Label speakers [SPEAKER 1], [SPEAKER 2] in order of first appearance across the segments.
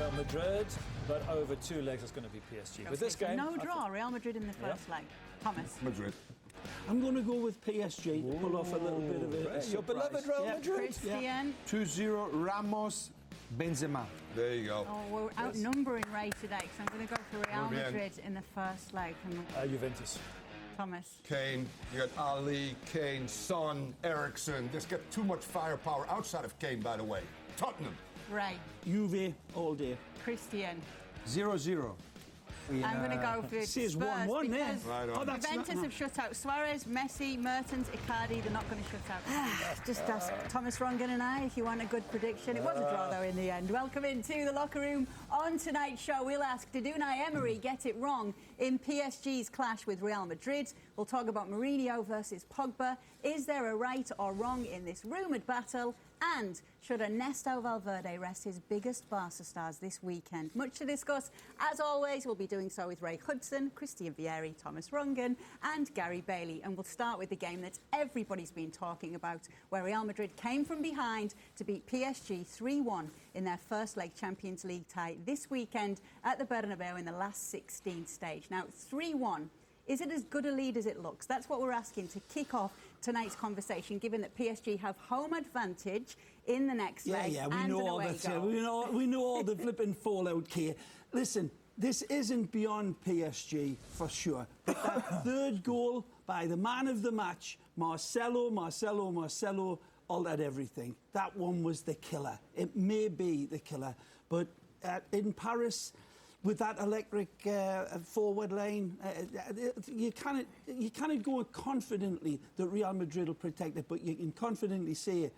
[SPEAKER 1] Real Madrid, but over 2 legs it's going to be PSG.
[SPEAKER 2] Okay,
[SPEAKER 1] With this game,
[SPEAKER 2] no draw. Real Madrid in the first leg. Thomas.
[SPEAKER 3] Madrid.
[SPEAKER 4] I'm going to go with PSG to pull off a little bit of a
[SPEAKER 1] your beloved Real Madrid.
[SPEAKER 2] Christian.
[SPEAKER 5] 2-0 Ramos, Benzema.
[SPEAKER 3] There you go.
[SPEAKER 2] Oh, we're outnumbering Ray today, so I'm going to go for Real
[SPEAKER 3] Muy bien.
[SPEAKER 2] Madrid in the first leg.
[SPEAKER 1] Juventus.
[SPEAKER 2] Thomas.
[SPEAKER 3] Kane, you got Ali, Kane, Son, Eriksson. Just got too much firepower outside of Kane, by the way. Tottenham.
[SPEAKER 2] Ray.
[SPEAKER 4] Juve all day.
[SPEAKER 2] Christian.
[SPEAKER 5] 0-0.
[SPEAKER 2] I'm going to go for
[SPEAKER 4] Says
[SPEAKER 2] Spurs
[SPEAKER 4] 1-1 there.
[SPEAKER 2] because
[SPEAKER 3] Right on.
[SPEAKER 2] Juventus have shut out Suarez, Messi, Mertens, Icardi. They're not going to shut out. Just ask Thomas Rongan and I if you want a good prediction. It was a draw, though, in the end. Welcome into the locker room. On tonight's show, we'll ask, did Unai Emery get it wrong in PSG's clash with Real Madrid? We'll talk about Mourinho versus Pogba. Is there a right or wrong in this rumoured battle? And should Ernesto Valverde rest his biggest Barca stars this weekend? Much to discuss. As always, we'll be doing so with Ray Hudson, Christian Vieri, Thomas Rungan and Gary Bailey. And we'll start with the game that everybody's been talking about, where Real Madrid came from behind to beat PSG 3-1 in their first leg Champions League tie this weekend at the Bernabeu in the last 16 stage. Now, 3-1. Is it as good a lead as it looks? That's what we're asking to kick off tonight's conversation, given that PSG have home advantage in the next leg.
[SPEAKER 4] Yeah, we
[SPEAKER 2] and
[SPEAKER 4] know
[SPEAKER 2] an
[SPEAKER 4] all
[SPEAKER 2] away
[SPEAKER 4] that.
[SPEAKER 2] goal.
[SPEAKER 4] We know all the flipping fallout here. Listen, this isn't beyond PSG for sure. But that third goal by the man of the match, Marcelo, altered everything. That one was the killer. It may be the killer, but in Paris, with that electric forward line, you cannot go confidently that Real Madrid will protect it, but you can confidently say,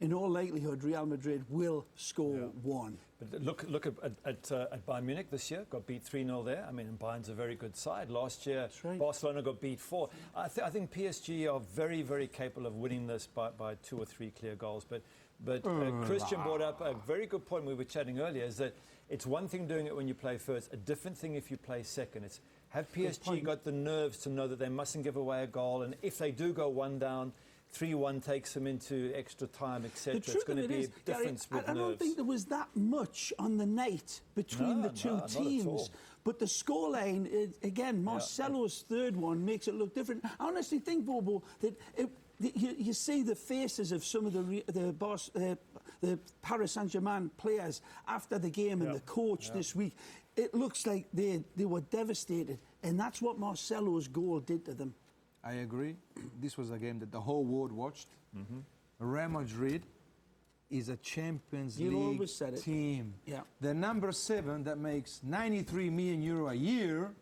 [SPEAKER 4] in all likelihood, Real Madrid will score one.
[SPEAKER 1] But look at Bayern Munich this year. Got beat 3-0 there. I mean, and Bayern's a very good side. Last year,
[SPEAKER 4] right.
[SPEAKER 1] Barcelona got beat 4. I think PSG are very, very capable of winning this by 2 or 3 clear goals. But Christian brought up a very good point we were chatting earlier, is that it's one thing doing it when you play first, a different thing if you play second. It's have PSG got the nerves to know that they mustn't give away a goal, and if they do go one down, 3-1 takes them into extra time, etc. It's going to be a difference with nerves.
[SPEAKER 4] I don't think there was that much on the night between the two teams. But the scoreline, again, Marcelo's third one makes it look different. I honestly think, Bobo, that you see the faces of some of the Paris Saint-Germain players after the game and the coach this week. It looks like they were devastated, and that's what Marcelo's goal did to them.
[SPEAKER 5] I agree. This was a game that the whole world watched. Real Madrid is a Champions League team.
[SPEAKER 4] Yeah.
[SPEAKER 5] The number 7 that makes 93 million euro a year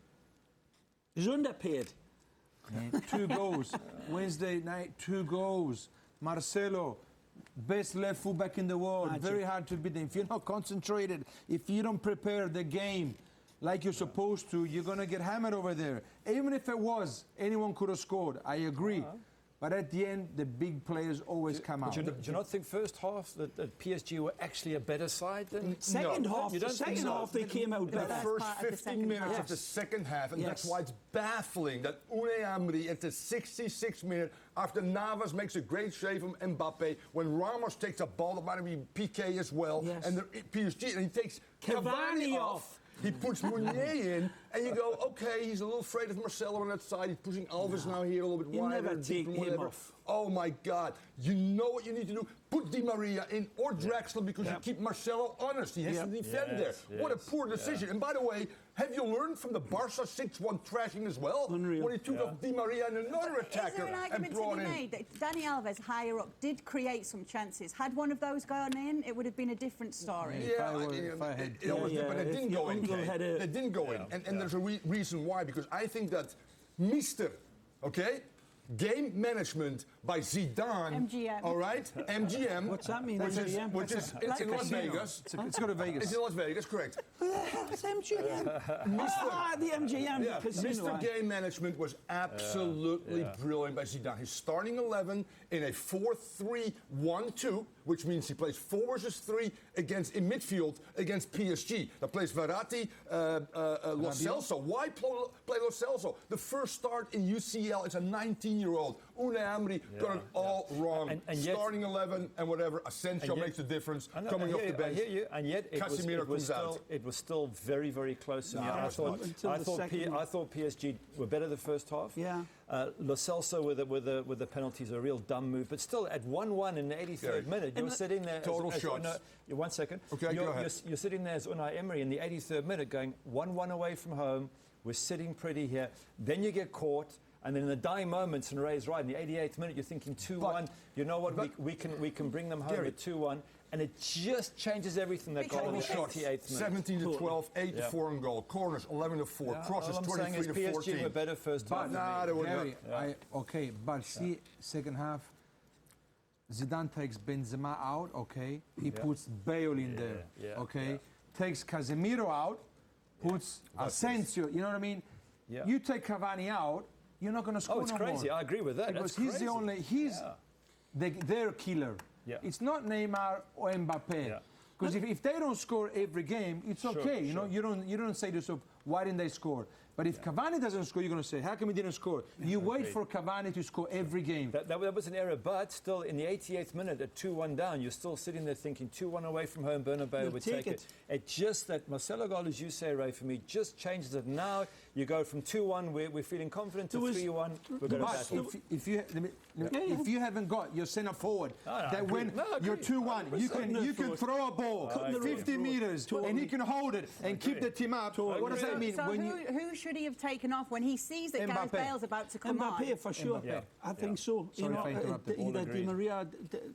[SPEAKER 4] is underpaid.
[SPEAKER 5] 2 goals. Wednesday night, 2 goals. Marcelo, best left fullback in the world.
[SPEAKER 4] Magic.
[SPEAKER 5] Very hard to beat them. If you're not concentrated, if you don't prepare the game like you're supposed to, you're going to get hammered over there. Even if it was, anyone could have scored. I agree. But at the end, the big players always come out.
[SPEAKER 1] Do you not think first half that PSG were actually a better side than
[SPEAKER 4] Second half they came out better.
[SPEAKER 3] The first 15 minutes of the second half, and that's why it's baffling that Unai Emery at the 66th minute, after Navas makes a great save from Mbappe, when Ramos takes a ball, that might be PK as well, and PSG, and he takes Cavani off. He puts Meunier in, and you go, okay, he's a little afraid of Marcelo on that side. He's pushing Alves now here a little bit wider.
[SPEAKER 4] Never take him off.
[SPEAKER 3] Oh, my God. You know what you need to do? Put Di Maria in or Draxler because you keep Marcelo honest. He has to defend there. What a poor decision. And by the way, have you learned from the Barca 6-1 thrashing as well?
[SPEAKER 4] Unreal.
[SPEAKER 3] When he took off Di Maria and another attacker
[SPEAKER 2] Is there an argument to be made that Dani Alves, higher up, did create some chances? Had one of those gone in, it would have been a different story.
[SPEAKER 3] But it didn't go in. It didn't go in. And there's a reason why, because I think that Mr. Game management by Zidane.
[SPEAKER 2] MGM.
[SPEAKER 3] All right? MGM.
[SPEAKER 4] What's that mean?
[SPEAKER 3] Which is it's in Las Vegas.
[SPEAKER 5] It's got to Vegas.
[SPEAKER 3] It's in Las Vegas, correct.
[SPEAKER 4] It's MGM. The MGM casino.
[SPEAKER 3] Mr. Game management was absolutely brilliant by Zidane. His starting 11 in a 4-3-1-2, which means he plays 4 versus 3 in midfield against PSG. That plays Verratti, Lo Celso. Why play Lo Celso? The first start in UCL is a 19-year-old. Unai Emery got it all wrong.
[SPEAKER 1] And yet,
[SPEAKER 3] starting 11 and whatever, Asensio makes a difference. Coming off the bench,
[SPEAKER 1] I hear you. And yet
[SPEAKER 3] Casemiro comes out.
[SPEAKER 1] It was still very, very close to me. I thought PSG were better the first half.
[SPEAKER 4] Yeah.
[SPEAKER 1] Lo Celso with the penalties, a real dumb move. But still, at 1-1 in the 83rd minute, you're sitting there.
[SPEAKER 3] Total shots.
[SPEAKER 1] No, 1 second.
[SPEAKER 3] Okay, go ahead.
[SPEAKER 1] You're sitting there as Unai Emery in the 83rd minute going 1-1 away from home. We're sitting pretty here. Then you get caught. And then in the dying moments, and Ray's right, in the 88th minute, you're thinking 2-1. You know what? We can bring them home at 2-1. And it just changes everything that goal in the 88th minute.
[SPEAKER 3] 17-12, 8-4 on goal. Corners, 11-4. Crosses,
[SPEAKER 1] all I'm saying is
[SPEAKER 3] 23-14.
[SPEAKER 1] PSG were better first half.
[SPEAKER 5] But see, second half, Zidane takes Benzema out, okay? He puts Bale in there, okay? Takes Casemiro out, puts Asensio, you know what I mean?
[SPEAKER 1] Yeah.
[SPEAKER 5] You take Cavani out, you're not going to score
[SPEAKER 1] Oh, it's
[SPEAKER 5] no
[SPEAKER 1] crazy.
[SPEAKER 5] more.
[SPEAKER 1] I agree with that.
[SPEAKER 5] Because
[SPEAKER 1] That's crazy.
[SPEAKER 5] he's their killer.
[SPEAKER 1] Yeah.
[SPEAKER 5] It's not Neymar or Mbappe.
[SPEAKER 1] Yeah.
[SPEAKER 5] Because if they don't score every game, it's okay. You know, you don't say to yourself, why didn't they score? But if Cavani doesn't score, you're going to say, how come he didn't score? You wait for Cavani to score every game.
[SPEAKER 1] That was an error, but still in the 88th minute at 2-1 down, you're still sitting there thinking 2-1 away from home, Bernabeu would take it. It just that Marcelo goal, as you say, Ray, for me, just changes it. Now you go from 2-1, we're feeling confident, to 3-1, we're going to battle.
[SPEAKER 5] If you haven't got your centre forward, that when you're 2-1, you can throw a ball 50 metres and he can hold it and keep the team up. What does that mean?
[SPEAKER 2] So who should he have taken off when he sees that Gareth Bale's about to come on?
[SPEAKER 4] Mbappe, for sure. I think so.
[SPEAKER 5] Sorry if I interrupted.
[SPEAKER 4] Either Di Maria,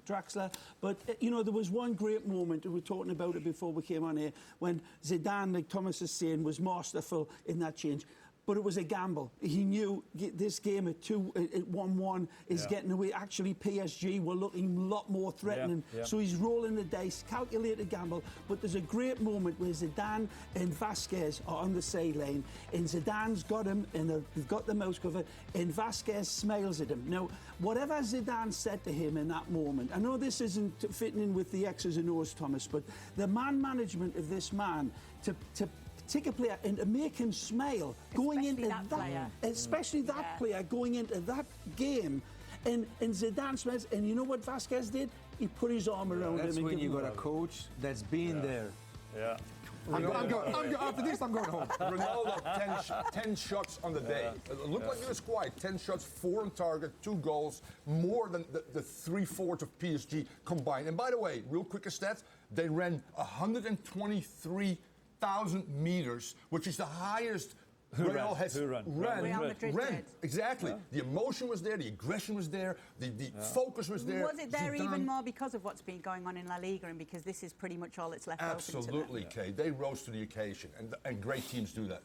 [SPEAKER 4] Draxler. But, there was one great moment, we were talking about it before we came on here, when Zidane, like Thomas is saying, was masterful in that change. But it was a gamble. He knew this game at 1-1 is getting away. Actually, PSG were looking a lot more threatening. So he's rolling the dice, calculated gamble. But there's a great moment where Zidane and Vasquez are on the sideline, and Zidane's got him, and they've got the mouse covered, and Vasquez smiles at him. Now, whatever Zidane said to him in that moment, I know this isn't fitting in with the X's and O's, Thomas, but the man management of this man to take a player and to make him smile going into that player. Especially that player going into that game. And Zidane smiles, and you know what Vasquez did? He put his arm around him.
[SPEAKER 5] That's when you got a coach that's been there.
[SPEAKER 1] Yeah.
[SPEAKER 3] After this, I'm going home. Ronaldo, 10 shots on the day. It looked like he was quiet. 10 shots, 4 on target, 2 goals, more than the 3/4 of PSG combined. And by the way, real quick stats, they ran 123,000 meters, which is the highest Real has
[SPEAKER 2] Real Madrid did.
[SPEAKER 3] Exactly. Yeah. The emotion was there, the aggression was there, the focus was there.
[SPEAKER 2] Was it there even more because of what's been going on in La Liga and because this is pretty much all that's left open to them?
[SPEAKER 3] Absolutely, Kay. They rose to the occasion, and great teams do that.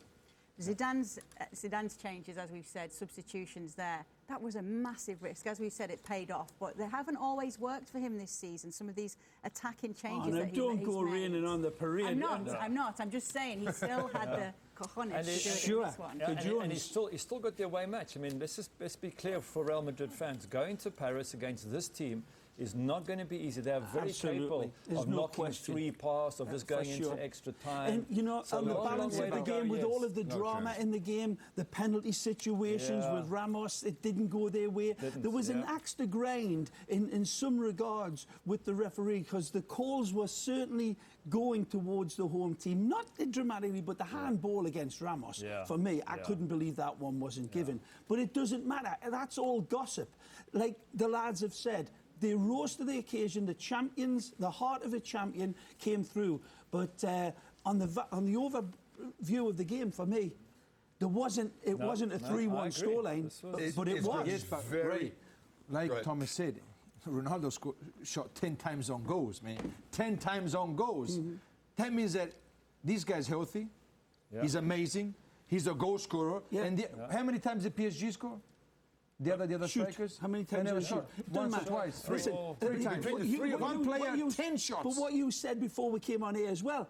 [SPEAKER 2] Zidane's changes, as we've said, substitutions there, that was a massive risk. As we've said, it paid off, but they haven't always worked for him this season, some of these attacking changes that he's
[SPEAKER 4] don't go
[SPEAKER 2] made.
[SPEAKER 4] raining on the parade.
[SPEAKER 2] I'm not. I'm just saying he still had the cojones to do it in this one.
[SPEAKER 1] And he's still got the away match. I mean, let's be clear for Real Madrid fans. Going to Paris against this team is not going to be easy. They are very capable of knocking 3 past, of just going into extra time.
[SPEAKER 4] And, on the balance of the game, with all of the drama in the game, the penalty situations with Ramos, it didn't go their way. There was an axe to grind in some regards with the referee, because the calls were certainly going towards the home team. Not dramatically, but the handball against Ramos, for me, I couldn't believe that one wasn't given. But it doesn't matter. That's all gossip. Like the lads have said, they rose to the occasion. The champions, the heart of a champion, came through. But on the overview of the game, for me, it wasn't a 3-1 scoreline, but it was.
[SPEAKER 5] Yes, but very, like Thomas said, Ronaldo shot 10 times on goals, man. 10 times on goals. That means that this guy's healthy. He's amazing. He's a goal scorer. And how many times did PSG score? The other strikers?
[SPEAKER 4] How many times did they shoot?
[SPEAKER 5] Once or twice? 3.
[SPEAKER 4] Listen,
[SPEAKER 5] 3 times. One player, 10 shots.
[SPEAKER 4] But what you said before we came on here as well,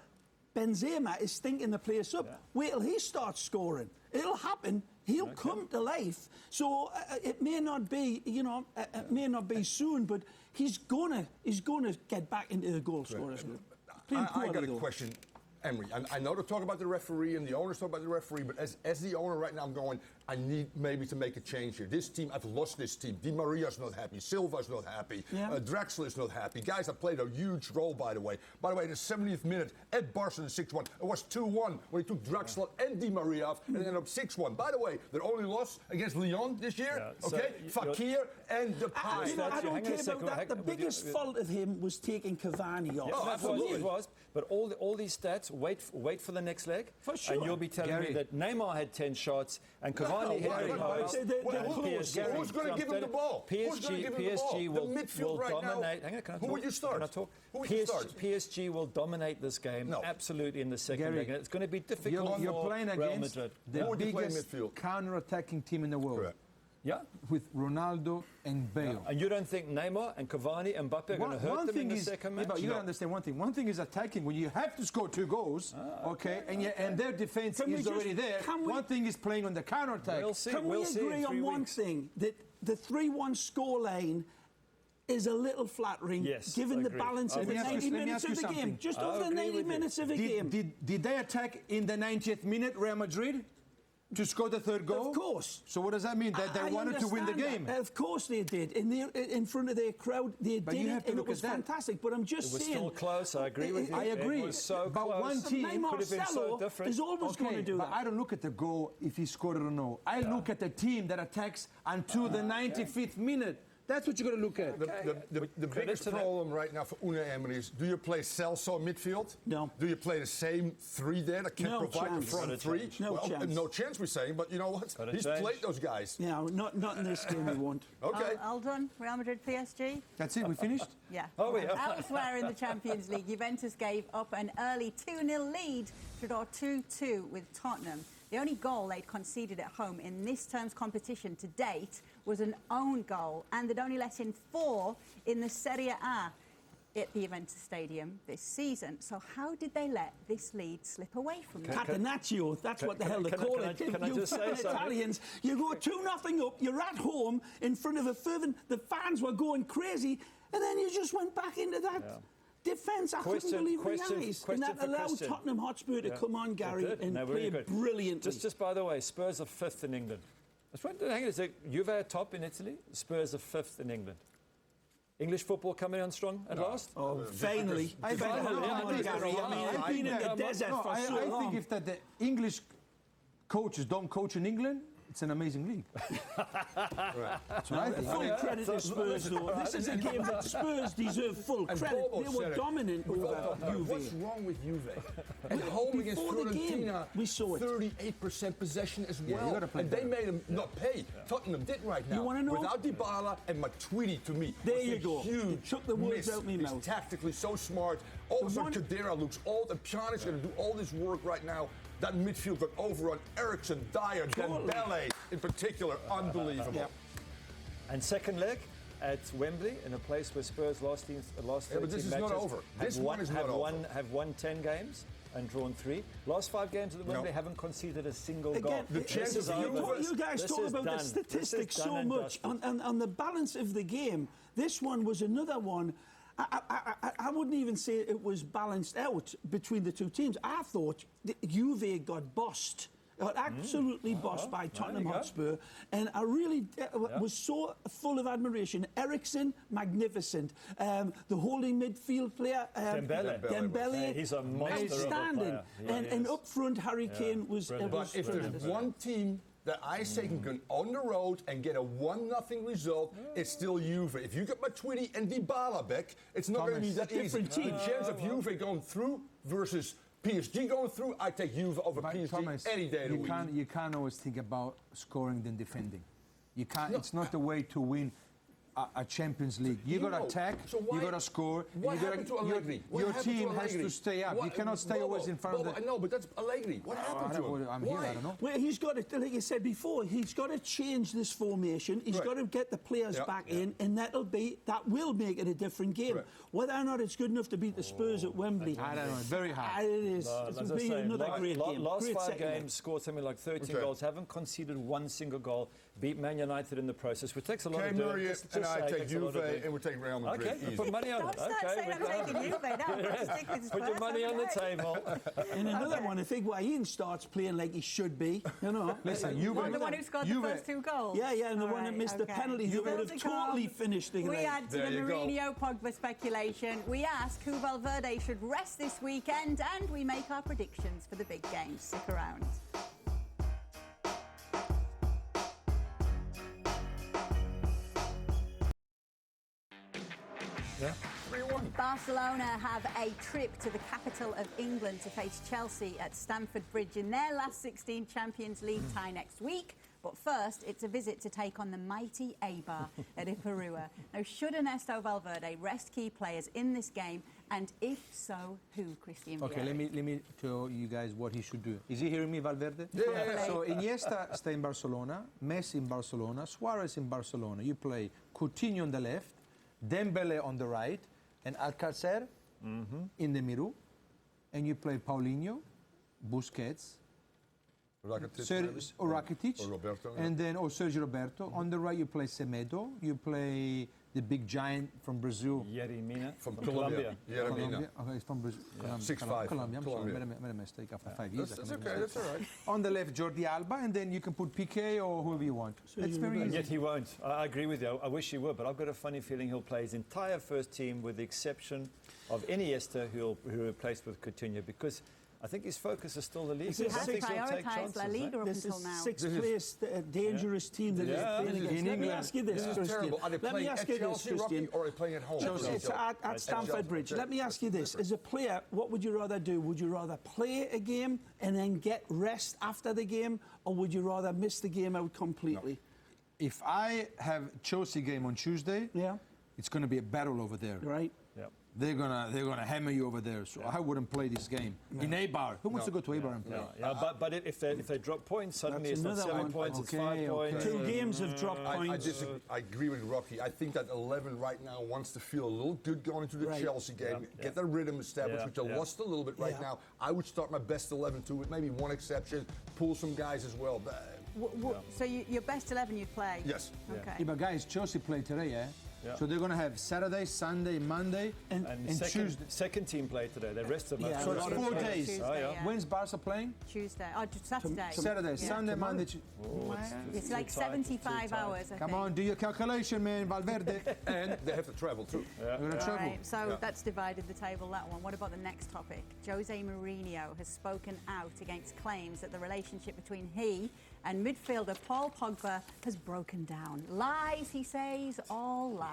[SPEAKER 4] Benzema is stinking the place up. Wait till he starts scoring. It'll happen. He'll come to life. So it may not be, it may not be soon, but he's gonna get back into the goal scorers.
[SPEAKER 3] I got a question. Emery. I know they're talking about the referee and the owners talk about the referee, but as the owner right now, I'm going, I need maybe to make a change here. This team, I've lost this team. Di Maria's not happy. Silva's not happy. Drexler's not happy. Guys that played a huge role, by the way. By the way, the 70th minute at Barcelona 6-1. It was 2-1 when he took Drexler and Di Maria off, and it ended up 6-1 By the way, their only loss against Lyon this year, Fakir and Depay.
[SPEAKER 4] You know, I don't care about that. The biggest fault of him was taking Cavani off.
[SPEAKER 1] Absolutely. It was. But all these stats, wait for the next leg.
[SPEAKER 4] For sure.
[SPEAKER 1] And you'll be telling me that Neymar had 10 shots and Cavani hit 3 goals.
[SPEAKER 3] Who's going to give him the ball?
[SPEAKER 1] PSG will dominate.
[SPEAKER 3] Hang on, can I talk? Who will you start?
[SPEAKER 1] Can I talk?
[SPEAKER 3] Who will you start?
[SPEAKER 1] PSG will dominate this game absolutely in the second leg. And it's going to be difficult for
[SPEAKER 5] playing
[SPEAKER 1] Real
[SPEAKER 5] against
[SPEAKER 1] Madrid.
[SPEAKER 5] the biggest counter-attacking team in the world.
[SPEAKER 3] Correct.
[SPEAKER 1] Yeah.
[SPEAKER 5] With Ronaldo and Bale.
[SPEAKER 1] And you don't think Neymar and Cavani and Mbappe are going to hurt them in the second match?
[SPEAKER 5] But you got to understand one thing. One thing is attacking when you have to score 2 goals, and their defense is already there. One thing is playing on the counter-attack.
[SPEAKER 4] Can we agree on one thing? That the 3-1 scoreline is a little flattering, given the balance of the 90 minutes of the game. Just over the 90 minutes of the game.
[SPEAKER 5] Did they attack in the 90th minute, Real Madrid? To score the 3rd goal?
[SPEAKER 4] Of course.
[SPEAKER 5] So what does that mean? That they wanted to win the game?
[SPEAKER 4] Of course they did. In front of their crowd, they did it, and it was fantastic. But I'm just saying...
[SPEAKER 1] It was still close, I agree with you.
[SPEAKER 5] I agree.
[SPEAKER 1] It was so
[SPEAKER 5] but
[SPEAKER 1] close.
[SPEAKER 5] One team
[SPEAKER 1] could have been so different.
[SPEAKER 4] Is always going to do
[SPEAKER 5] but
[SPEAKER 4] that.
[SPEAKER 5] I don't look at the goal if he scored it or no. I look at the team that attacks until the 95th minute. That's what you're going to look at.
[SPEAKER 3] The biggest problem right now for Unai Emery is, do you play Celso midfield?
[SPEAKER 4] No.
[SPEAKER 3] Do you play the same 3 there that can provide the front 3? No chance, we're saying, but you know what? He's played those guys.
[SPEAKER 4] Yeah, not in this game, he won't.
[SPEAKER 3] Okay.
[SPEAKER 2] All done. Real Madrid, PSG.
[SPEAKER 5] That's it, we finished?
[SPEAKER 2] Yeah.
[SPEAKER 1] Oh, yeah.
[SPEAKER 2] Elsewhere in the Champions League, Juventus gave up an early 2-0 lead to draw 2-2 with Tottenham. The only goal they'd conceded at home in this term's competition to date was an own goal, and they'd only let in 4 in the Serie A at the Juventus Stadium this season. So how did they let this lead slip away from them?
[SPEAKER 4] Catenaccio, that's what the hell they call it.
[SPEAKER 1] Can I just say something?
[SPEAKER 4] Italians, you go 2-0 up, you're at home in front of a fervent... The fans were going crazy, and then you just went back into that... Defence, I couldn't believe my eyes. And that allowed Tottenham Hotspur to come on, Gary, and play brilliantly.
[SPEAKER 1] Just by the way, Spurs are 5th in England. Hang on a sec. Juve are top in Italy. Spurs are 5th in England. English football coming on strong at last?
[SPEAKER 4] Oh, finally. I've been in the desert for so long.
[SPEAKER 5] I think if the English coaches don't coach in England, it's an amazing league. That's what I think.
[SPEAKER 4] Full credit to Spurs, though. This is a game that Spurs deserve full credit. They were dominant over Juve.
[SPEAKER 3] What's wrong with Juve? At home against Fiorentina,
[SPEAKER 4] we saw it.
[SPEAKER 3] 38% possession as well. And they made them not pay. Tottenham did right now.
[SPEAKER 4] You want to know?
[SPEAKER 3] Without Dybala and Matuidi, to me,
[SPEAKER 4] there you go.
[SPEAKER 3] Huge
[SPEAKER 4] took the words out of my mouth.
[SPEAKER 3] He's tactically so smart. All of a sudden, Khedira looks old, and Pjanic's going to do all this work right now. That midfield got overrun. Eriksson, Dyer, Dembele in particular, unbelievable.
[SPEAKER 1] And second leg at Wembley, in a place where Spurs last 13
[SPEAKER 3] but this is not over. This one is not over.
[SPEAKER 1] Have won 10 games and drawn 3. Last 5 games at the Wembley haven't conceded a single goal.
[SPEAKER 3] The chances are
[SPEAKER 4] you guys talk about the statistics so much on the balance of the game. This one was another one. I wouldn't even say it was balanced out between the two teams. I thought Juve got bossed. Absolutely bossed by Tottenham Hotspur, and I really was so full of admiration. Eriksson, magnificent. The holding midfield player, Dembele,
[SPEAKER 1] he's a monster
[SPEAKER 4] outstanding. And up front, Harry Kane was.
[SPEAKER 3] But if there's one team that I say can go on the road and get a 1-0 result, it's still Juve. If you get Matuidi and Dybala back, it's not going to be that easy. The chance of Juve going through versus PSG going through, I take Juve over PSG
[SPEAKER 5] Thomas,
[SPEAKER 3] any day of the week.
[SPEAKER 5] You can't always think about scoring than defending. You can't. It's not the way to win a Champions League. You got to attack, you got to score.
[SPEAKER 3] What happened to Allegri?
[SPEAKER 5] Your team has to stay up. You cannot stay always in front of the...
[SPEAKER 3] I know, but that's Allegri. What happened to him?
[SPEAKER 5] I'm here, I don't know.
[SPEAKER 4] Well, he's got to, like you said before, he's got to change this formation. He's got to get the players back in, and that will make it a different game. Right. Whether or not it's good enough to beat the Spurs at Wembley,
[SPEAKER 5] I don't know. It's very hard.
[SPEAKER 4] It is. It's been another great game.
[SPEAKER 1] Last
[SPEAKER 4] great
[SPEAKER 1] 5 games, scored something like 13 goals, haven't conceded 1 single goal, beat Man United in the process, which takes a lot of doing.
[SPEAKER 3] and I
[SPEAKER 1] say
[SPEAKER 3] take
[SPEAKER 1] takes a lot
[SPEAKER 3] Juve,
[SPEAKER 1] of it.
[SPEAKER 3] and we take Real Madrid.
[SPEAKER 1] Okay,
[SPEAKER 3] Easy.
[SPEAKER 1] put money on
[SPEAKER 2] Don't
[SPEAKER 1] it.
[SPEAKER 2] start
[SPEAKER 1] Okay,
[SPEAKER 2] saying I'm taking Juve now. Stick with
[SPEAKER 1] put your money on the table.
[SPEAKER 4] And another one, I think Ian starts playing like he should be, you know.
[SPEAKER 5] Listen,
[SPEAKER 2] The one who scored the first 2 goals?
[SPEAKER 4] Yeah, and the
[SPEAKER 2] All
[SPEAKER 4] one that
[SPEAKER 2] right,
[SPEAKER 4] missed the
[SPEAKER 2] okay.
[SPEAKER 4] penalty, he would have totally finished the
[SPEAKER 2] We
[SPEAKER 4] game.
[SPEAKER 2] add to the
[SPEAKER 3] There you go.
[SPEAKER 2] Mourinho-Pogba speculation. We ask who Valverde should rest this weekend, and we make our predictions for the big games. Stick around.
[SPEAKER 3] Yeah. 3-1.
[SPEAKER 2] Barcelona have a trip to the capital of England to face Chelsea at Stamford Bridge in their last 16 Champions League tie next week. But first, it's a visit to take on the mighty Eibar at Iparrua. Now, should Ernesto Valverde rest key players in this game? And if so, who, Christian?
[SPEAKER 5] Okay,
[SPEAKER 2] Vieri?
[SPEAKER 5] let me tell you guys what he should do. Is he hearing me, Valverde?
[SPEAKER 3] Yeah.
[SPEAKER 5] So Iniesta stay in Barcelona, Messi in Barcelona, Suarez in Barcelona. You play Coutinho on the left, Dembele on the right, and Alcacer in the middle. And you play Paulinho, Busquets,
[SPEAKER 3] Rakitic,
[SPEAKER 5] or Rakitic,
[SPEAKER 3] or Roberto,
[SPEAKER 5] and then Sergio Roberto. On the right you play Semedo. You play the big giant from Brazil.
[SPEAKER 1] Yerry Mina
[SPEAKER 3] from Colombia.
[SPEAKER 5] Colombia. Okay, it's from Brazil.
[SPEAKER 3] 6'5".
[SPEAKER 5] Colombia. I'm sorry,
[SPEAKER 3] Colombia.
[SPEAKER 5] made a mistake after 5 years.
[SPEAKER 3] That's
[SPEAKER 5] I made a
[SPEAKER 3] okay,
[SPEAKER 5] mistake.
[SPEAKER 3] that's all right.
[SPEAKER 5] On the left, Jordi Alba, and then you can put Piqué or whoever you want. It's very
[SPEAKER 1] And
[SPEAKER 5] easy.
[SPEAKER 1] yet he won't. I agree with you. I wish he would, but I've got a funny feeling he'll play his entire first team with the exception of Iniesta, who replaced with Coutinho, because I think his focus is still the league.
[SPEAKER 2] He
[SPEAKER 1] I
[SPEAKER 2] has
[SPEAKER 1] think he'll take
[SPEAKER 2] prioritised
[SPEAKER 1] chances,
[SPEAKER 2] La Liga up
[SPEAKER 4] This
[SPEAKER 2] until
[SPEAKER 4] is
[SPEAKER 2] now.
[SPEAKER 4] sixth place, dangerous team that is playing against.
[SPEAKER 5] in
[SPEAKER 4] Let me
[SPEAKER 5] England.
[SPEAKER 4] ask you this,
[SPEAKER 3] This is
[SPEAKER 4] Christian.
[SPEAKER 3] terrible. Are they
[SPEAKER 4] Let me
[SPEAKER 3] playing
[SPEAKER 4] ask
[SPEAKER 3] at
[SPEAKER 4] you this,
[SPEAKER 3] Chelsea, Rocky,
[SPEAKER 4] Christian.
[SPEAKER 3] or are they playing at home?
[SPEAKER 4] It's at Stamford Bridge. Let me ask you this. As a player, what would you rather do? Would you rather play a game and then get rest after the game, or would you rather miss the game out completely?
[SPEAKER 5] If I have Chelsea game on Tuesday,
[SPEAKER 4] Yeah.
[SPEAKER 5] it's going to be a battle over there.
[SPEAKER 4] Right?
[SPEAKER 1] Yeah.
[SPEAKER 5] They're gonna hammer you over there. So I wouldn't play this game in Eibar. Who wants to go to Eibar and play?
[SPEAKER 1] But if they drop points, suddenly
[SPEAKER 4] That's
[SPEAKER 1] it's not
[SPEAKER 4] another
[SPEAKER 1] 7
[SPEAKER 4] one.
[SPEAKER 1] points, it's
[SPEAKER 5] Okay,
[SPEAKER 1] 5 points.
[SPEAKER 4] Two games have dropped
[SPEAKER 3] I
[SPEAKER 4] points.
[SPEAKER 3] disagree. I agree with Rocky. I think that 11 right now wants to feel a little good going into the
[SPEAKER 4] Right.
[SPEAKER 3] Chelsea game,
[SPEAKER 1] Yeah.
[SPEAKER 3] get the rhythm established,
[SPEAKER 1] Yeah.
[SPEAKER 3] which I
[SPEAKER 1] Yeah.
[SPEAKER 3] lost a little bit right
[SPEAKER 4] Yeah.
[SPEAKER 3] now. I would start my best 11 too, with maybe one exception, pull some guys as well.
[SPEAKER 2] So your best 11 you'd play?
[SPEAKER 3] Yes.
[SPEAKER 2] Okay.
[SPEAKER 5] Yeah, but guys, Chelsea play today, yeah?
[SPEAKER 1] Yeah.
[SPEAKER 5] So they're going to have Saturday, Sunday, Monday,
[SPEAKER 1] And
[SPEAKER 5] Tuesday.
[SPEAKER 1] second team play today. The rest of them.
[SPEAKER 4] Yeah.
[SPEAKER 1] have
[SPEAKER 5] So
[SPEAKER 1] to
[SPEAKER 5] it's
[SPEAKER 1] play.
[SPEAKER 5] 4
[SPEAKER 2] Tuesday,
[SPEAKER 5] days.
[SPEAKER 2] Tuesday,
[SPEAKER 1] Oh, yeah.
[SPEAKER 2] yeah.
[SPEAKER 5] When's Barca playing?
[SPEAKER 2] Tuesday. Oh, Saturday.
[SPEAKER 5] Saturday,
[SPEAKER 2] Yeah.
[SPEAKER 5] Sunday, Monday.
[SPEAKER 2] It's like
[SPEAKER 1] too tight,
[SPEAKER 2] 75
[SPEAKER 1] too tight.
[SPEAKER 2] hours, I
[SPEAKER 5] Come
[SPEAKER 2] think.
[SPEAKER 5] on, do your calculation, man, Valverde.
[SPEAKER 3] And they have to travel too.
[SPEAKER 5] We're going to
[SPEAKER 2] All
[SPEAKER 5] travel.
[SPEAKER 2] right, so that's divided the table, that one. What about the next topic? Jose Mourinho has spoken out against claims that the relationship between he and midfielder Paul Pogba has broken down. Lies, he says, all lies.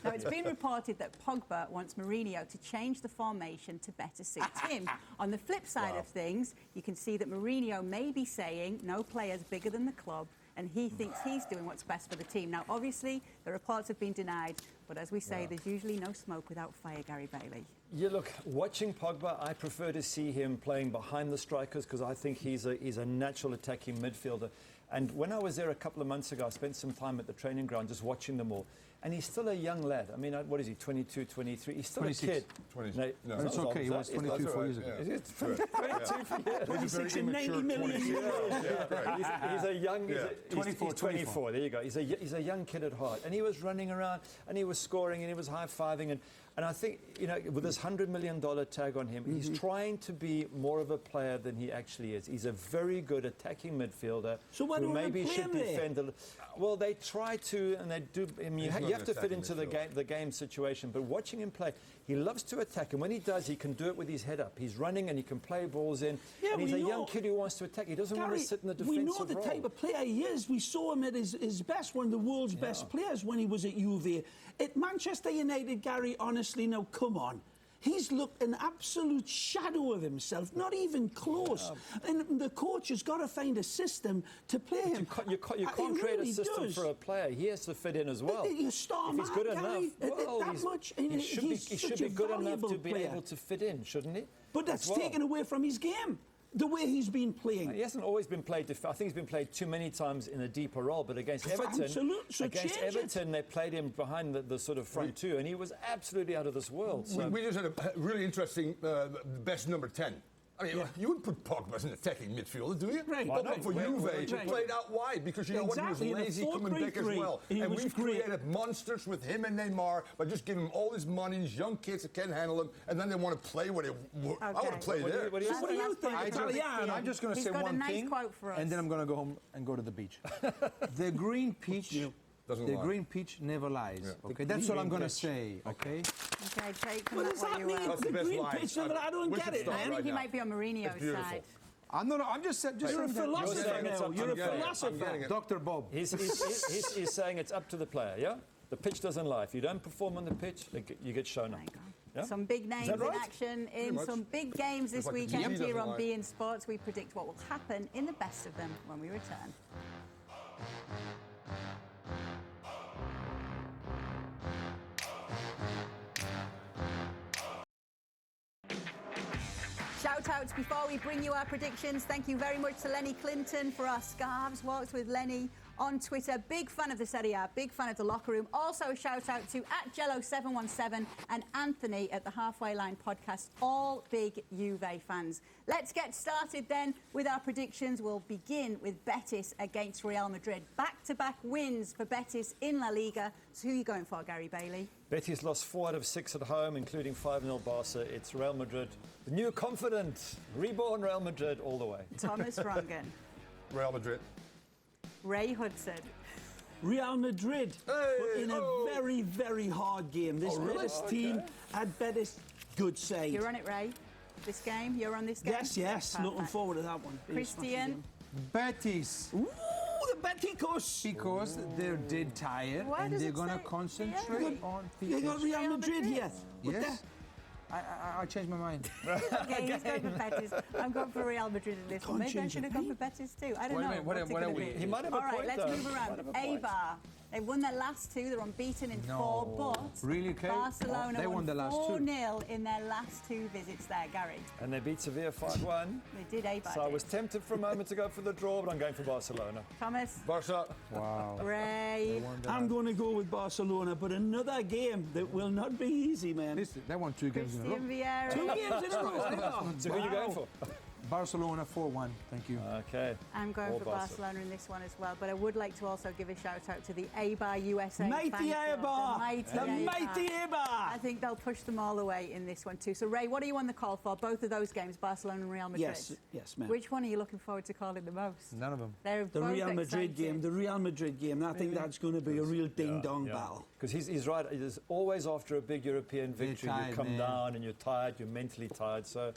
[SPEAKER 2] Now, it's been reported that Pogba wants Mourinho to change the formation to better suit him. On the flip side of things, you can see that Mourinho may be saying no player's bigger than the club, and he thinks he's doing what's best for the team. Now, obviously, the reports have been denied, but as we say, there's usually no smoke without fire, Gary Bailey.
[SPEAKER 1] Yeah, look, watching Pogba, I prefer to see him playing behind the strikers because I think he's a natural attacking midfielder. And when I was there a couple of months ago, I spent some time at the training ground just watching them all. And he's still a young lad. I mean, what is he, 22, 23? He's still
[SPEAKER 5] 26.
[SPEAKER 1] a kid.
[SPEAKER 3] 26.
[SPEAKER 1] No,
[SPEAKER 3] No,
[SPEAKER 1] he's
[SPEAKER 5] It's
[SPEAKER 1] not as old
[SPEAKER 5] okay,
[SPEAKER 1] as
[SPEAKER 5] he
[SPEAKER 1] that.
[SPEAKER 5] was
[SPEAKER 1] He's
[SPEAKER 5] 22
[SPEAKER 3] That's
[SPEAKER 5] 4
[SPEAKER 3] all
[SPEAKER 5] years
[SPEAKER 3] right,
[SPEAKER 5] ago.
[SPEAKER 3] yeah.
[SPEAKER 1] It's 22 for years.
[SPEAKER 4] 26 and 90 million euros.
[SPEAKER 1] He's a young,
[SPEAKER 3] Yeah.
[SPEAKER 5] 24,
[SPEAKER 1] he's 24. There you go. He's a young kid at heart, and he was running around, and he was scoring, and he was high-fiving, and I think, you know, with this $100 million tag on him, he's trying to be more of a player than he actually is. He's a very good attacking midfielder
[SPEAKER 4] So why
[SPEAKER 1] who
[SPEAKER 4] don't they
[SPEAKER 1] maybe
[SPEAKER 4] play
[SPEAKER 1] should
[SPEAKER 4] him there?
[SPEAKER 1] defend a little. Well, they try to, and they do. I mean,
[SPEAKER 3] He's
[SPEAKER 1] you
[SPEAKER 3] not
[SPEAKER 1] have
[SPEAKER 3] an
[SPEAKER 1] to fit
[SPEAKER 3] attacking
[SPEAKER 1] into
[SPEAKER 3] midfielder.
[SPEAKER 1] the game situation. But watching him play, he loves to attack, and when he does, he can do it with his head up. He's running, and he can play balls in.
[SPEAKER 4] Yeah,
[SPEAKER 1] and he's a
[SPEAKER 4] we know-
[SPEAKER 1] young kid who wants to attack. He doesn't want
[SPEAKER 4] Gary,
[SPEAKER 1] to sit in the
[SPEAKER 4] we
[SPEAKER 1] defensive
[SPEAKER 4] know the
[SPEAKER 1] role.
[SPEAKER 4] type of player he is. We saw him at his best, one of the world's best players when he was at Juve. At Manchester United, Gary, honestly, now, come on. He's looked an absolute shadow of himself, not even close. And the coach has got to find a system to play him.
[SPEAKER 1] You can't
[SPEAKER 4] He
[SPEAKER 1] create
[SPEAKER 4] really
[SPEAKER 1] a system
[SPEAKER 4] does.
[SPEAKER 1] for a player. He has to fit in as well.
[SPEAKER 4] You star
[SPEAKER 1] if he's good
[SPEAKER 4] man, Gary,
[SPEAKER 1] enough, well,
[SPEAKER 4] that
[SPEAKER 1] he's,
[SPEAKER 4] much,
[SPEAKER 1] he should be,
[SPEAKER 4] he's
[SPEAKER 1] he
[SPEAKER 4] such
[SPEAKER 1] should
[SPEAKER 4] a
[SPEAKER 1] be good enough
[SPEAKER 4] valuable
[SPEAKER 1] to be
[SPEAKER 4] player.
[SPEAKER 1] able to fit in, shouldn't he?
[SPEAKER 4] But that's
[SPEAKER 1] As well.
[SPEAKER 4] taken away from his game, the way he's been playing.
[SPEAKER 1] He hasn't always been played. I think he's been played too many times in a deeper role. But against Everton,
[SPEAKER 4] So change it.
[SPEAKER 1] they played him behind the sort of front two, and he was absolutely out of this world. So.
[SPEAKER 3] We just had a really interesting best number 10. I mean, you wouldn't put Pogba as an attacking midfielder, do you?
[SPEAKER 4] Right.
[SPEAKER 3] Pogba for Juve
[SPEAKER 4] right.
[SPEAKER 3] played out wide because you know what, he
[SPEAKER 4] Exactly,
[SPEAKER 3] was lazy
[SPEAKER 4] in a
[SPEAKER 3] coming back as
[SPEAKER 4] 4-3-3,
[SPEAKER 3] well.
[SPEAKER 4] he
[SPEAKER 3] And
[SPEAKER 4] was
[SPEAKER 3] we've
[SPEAKER 4] great.
[SPEAKER 3] created monsters with him and Neymar by just giving him all this money, these young kids that can't handle him, and then they want to play where they. I want to play there.
[SPEAKER 1] What do you
[SPEAKER 2] That's
[SPEAKER 4] What do
[SPEAKER 2] the
[SPEAKER 4] you
[SPEAKER 2] last
[SPEAKER 4] think,
[SPEAKER 2] point.
[SPEAKER 4] Italiano?
[SPEAKER 5] I'm just going to
[SPEAKER 2] He's
[SPEAKER 5] say
[SPEAKER 2] got a
[SPEAKER 5] one
[SPEAKER 2] nice
[SPEAKER 5] thing,
[SPEAKER 2] quote for us.
[SPEAKER 5] and then I'm going to go home and go to the beach. The green peach,
[SPEAKER 3] Doesn't
[SPEAKER 5] the
[SPEAKER 3] lie.
[SPEAKER 5] green peach never lies.
[SPEAKER 3] Yeah.
[SPEAKER 5] Okay, that's all I'm going to
[SPEAKER 1] peach.
[SPEAKER 5] say. Okay.
[SPEAKER 2] Okay, take
[SPEAKER 4] What does that mean?
[SPEAKER 3] That's the
[SPEAKER 4] The
[SPEAKER 3] best
[SPEAKER 4] green
[SPEAKER 3] line.
[SPEAKER 4] pitch, I don't
[SPEAKER 3] We
[SPEAKER 4] get
[SPEAKER 3] should
[SPEAKER 4] it,
[SPEAKER 3] stop
[SPEAKER 2] I
[SPEAKER 4] man.
[SPEAKER 2] think
[SPEAKER 3] right
[SPEAKER 2] he
[SPEAKER 3] now.
[SPEAKER 2] might be on Mourinho's
[SPEAKER 3] It's beautiful.
[SPEAKER 2] side.
[SPEAKER 5] I'm not. I'm just
[SPEAKER 4] You're a
[SPEAKER 5] saying that.
[SPEAKER 4] philosopher
[SPEAKER 1] saying it's
[SPEAKER 4] now.
[SPEAKER 1] up to
[SPEAKER 4] You're a
[SPEAKER 1] the player.
[SPEAKER 4] philosopher.
[SPEAKER 3] getting it.
[SPEAKER 5] Dr. Bob.
[SPEAKER 1] He's saying it's up to the player, yeah? The pitch doesn't lie. If you don't perform on the pitch, you get shown up. Yeah?
[SPEAKER 2] Some big names
[SPEAKER 1] that right?
[SPEAKER 2] in action in
[SPEAKER 3] much.
[SPEAKER 2] some big games this
[SPEAKER 3] It's like the
[SPEAKER 2] weekend
[SPEAKER 3] TV
[SPEAKER 2] here
[SPEAKER 3] doesn't
[SPEAKER 2] on
[SPEAKER 3] lie.
[SPEAKER 2] beIN Sports. We predict what will happen in the best of them when we return. Shout outs before we bring you our predictions. Thank you very much to Lenny Clinton for our scarves. Walked with Lenny on Twitter. Big fan of the Serie A, big fan of the locker room. Also a shout out to @Jello717 and Anthony at the Halfway Line podcast. All big Juve fans. Let's get started then with our predictions. We'll begin with Betis against Real Madrid. Back-to-back wins for Betis in La Liga. So who are you going for, Gary Bailey?
[SPEAKER 1] Betis lost 4 out of 6 at home, including 5-0 Barca. It's Real Madrid, the new confident, reborn Real Madrid all the way.
[SPEAKER 2] Thomas Rongan.
[SPEAKER 3] Real Madrid.
[SPEAKER 2] Ray Hudson.
[SPEAKER 4] Real Madrid, but in a
[SPEAKER 3] oh.
[SPEAKER 4] very, very hard game. This Betis team had Betis good side.
[SPEAKER 2] You're on it, Ray. This game, you're on this game?
[SPEAKER 4] Yes. Looking
[SPEAKER 2] Perfect.
[SPEAKER 4] forward to that one. Be a smashing
[SPEAKER 2] Christian.
[SPEAKER 4] game.
[SPEAKER 5] Betis.
[SPEAKER 4] Ooh, the Beticos.
[SPEAKER 5] Because they're dead tired
[SPEAKER 2] Why
[SPEAKER 5] and
[SPEAKER 2] does
[SPEAKER 5] they're
[SPEAKER 2] it
[SPEAKER 5] going to
[SPEAKER 2] say-
[SPEAKER 5] concentrate
[SPEAKER 2] Yeah.
[SPEAKER 5] on
[SPEAKER 4] They got
[SPEAKER 5] PSG.
[SPEAKER 4] Real
[SPEAKER 2] Real
[SPEAKER 4] Madrid
[SPEAKER 2] Madrid.
[SPEAKER 4] here. What
[SPEAKER 5] Yes. I changed my mind.
[SPEAKER 2] Okay, he's going for Betis. I'm going for Real Madrid in this one. Maybe I should have gone for Betis too. I don't
[SPEAKER 5] Wait a
[SPEAKER 2] know.
[SPEAKER 5] minute,
[SPEAKER 2] What's it
[SPEAKER 5] what
[SPEAKER 2] gonna
[SPEAKER 5] are we-
[SPEAKER 2] be?
[SPEAKER 1] He might have a
[SPEAKER 2] All right,
[SPEAKER 1] point,
[SPEAKER 2] let's
[SPEAKER 1] though.
[SPEAKER 2] move
[SPEAKER 1] Might
[SPEAKER 2] around.
[SPEAKER 1] have a point.
[SPEAKER 2] Eibar. They've won their last 2. They're unbeaten in 4, but
[SPEAKER 5] Really, Kate?
[SPEAKER 2] Barcelona
[SPEAKER 5] They won the last 2.
[SPEAKER 2] 4-0 in their last 2 visits there, Gary.
[SPEAKER 1] And they beat Sevilla 5-1.
[SPEAKER 2] They did Eibar.
[SPEAKER 1] So I
[SPEAKER 2] did.
[SPEAKER 1] was tempted for a moment to go for the draw, but I'm going for Barcelona.
[SPEAKER 2] Thomas,
[SPEAKER 3] Barca.
[SPEAKER 5] Wow.
[SPEAKER 2] Ray.
[SPEAKER 4] I'm going to go with Barcelona, but another game that will not be easy, man.
[SPEAKER 5] Listen, they won 2 games in a row.
[SPEAKER 2] Christian Vieira.
[SPEAKER 4] 2 games in a row.
[SPEAKER 1] So who are you going for?
[SPEAKER 5] Barcelona 4-1. Thank you.
[SPEAKER 1] Okay.
[SPEAKER 2] I'm going
[SPEAKER 1] Or
[SPEAKER 2] for
[SPEAKER 1] Barca.
[SPEAKER 2] Barcelona in this one as well, but I would like to also give a shout out to the Eibar USA
[SPEAKER 4] Mighty
[SPEAKER 2] fan club,
[SPEAKER 4] Eibar. The mighty
[SPEAKER 2] I
[SPEAKER 4] Eibar.
[SPEAKER 2] think they'll push them all the way in this one too. So Ray, what are you on the call for? Both of those games, Barcelona and Real Madrid.
[SPEAKER 4] Yes, ma'am.
[SPEAKER 2] Which one are you looking forward to calling the most?
[SPEAKER 5] None of them.
[SPEAKER 2] They're
[SPEAKER 4] The
[SPEAKER 2] both
[SPEAKER 4] Real Madrid
[SPEAKER 2] exciting.
[SPEAKER 4] game, the Real Madrid game. I think that's going to be a real ding-dong battle.
[SPEAKER 1] Because he's right. It is always after a big European victory,
[SPEAKER 5] tired,
[SPEAKER 1] you come
[SPEAKER 5] man.
[SPEAKER 1] down and you're tired, you're mentally tired. So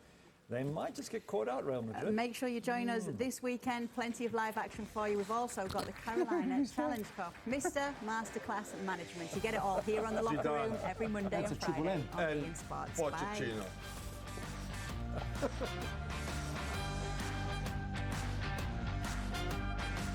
[SPEAKER 1] they might just get caught out, Real Madrid.
[SPEAKER 2] Make sure you join us this weekend. Plenty of live action for you. We've also got the Carolina Challenge Cup, Mr. Masterclass Management. You get it all here on the Locker Room every Monday
[SPEAKER 5] That's
[SPEAKER 2] and
[SPEAKER 5] a triple
[SPEAKER 2] Friday
[SPEAKER 5] M.
[SPEAKER 2] on
[SPEAKER 3] And
[SPEAKER 2] beIN Sports. Bye.
[SPEAKER 3] Pochettino.